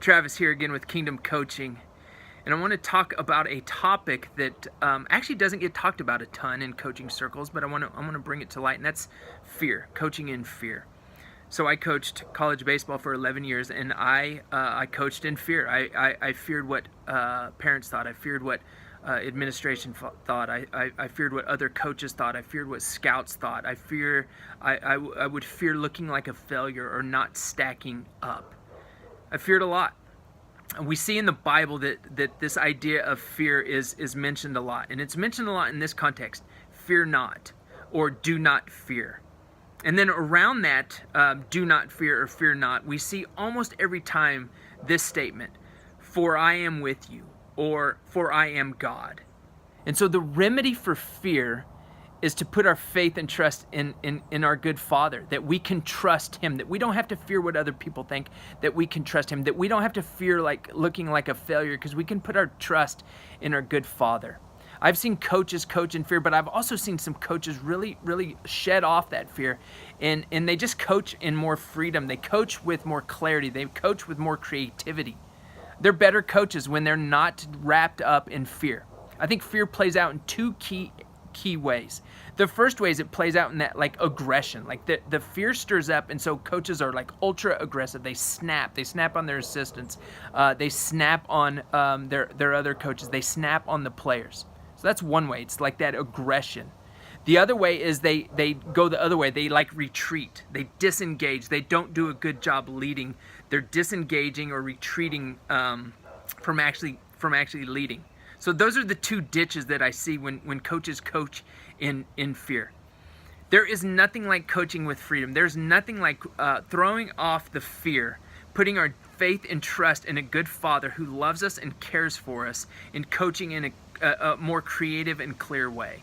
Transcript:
Travis here again with Kingdom Coaching, and I want to talk about a topic that actually doesn't get talked about a ton in coaching circles, but I want to bring it to light, and that's fear, coaching in fear. So I coached college baseball for 11 years, and I coached in fear. I feared what parents thought. I feared what administration thought. I feared what other coaches thought. I feared what scouts thought. I would fear looking like a failure or not stacking up. I feared a lot. We see in the Bible that this idea of fear is mentioned a lot. And it's mentioned a lot in this context. Fear not, or do not fear. And then around that, do not fear or fear not, we see almost every time this statement, for I am with you, or for I am God. And so the remedy for fear is to put our faith and trust in our good Father, that we can trust Him, that we don't have to fear what other people think, that we can trust Him, that we don't have to fear like looking like a failure, because we can put our trust in our good Father. I've seen coaches coach in fear, but I've also seen some coaches really shed off that fear, and they just coach in more freedom. They coach with more clarity. They coach with more creativity. They're better coaches when they're not wrapped up in fear. I think fear plays out in two key ways. The first way is it plays out in that like aggression, like the fear stirs up, and so coaches are like ultra aggressive. They snap on their assistants, they snap on their other coaches, they snap on the players. So that's one way. It's like that aggression. The other way is they go the other way. They like retreat. They disengage. They don't do a good job leading. They're disengaging or retreating from actually leading. So those are the two ditches that I see when coaches coach in fear. There is nothing like coaching with freedom. There's nothing like throwing off the fear, putting our faith and trust in a good Father who loves us and cares for us, and coaching in a more creative and clear way.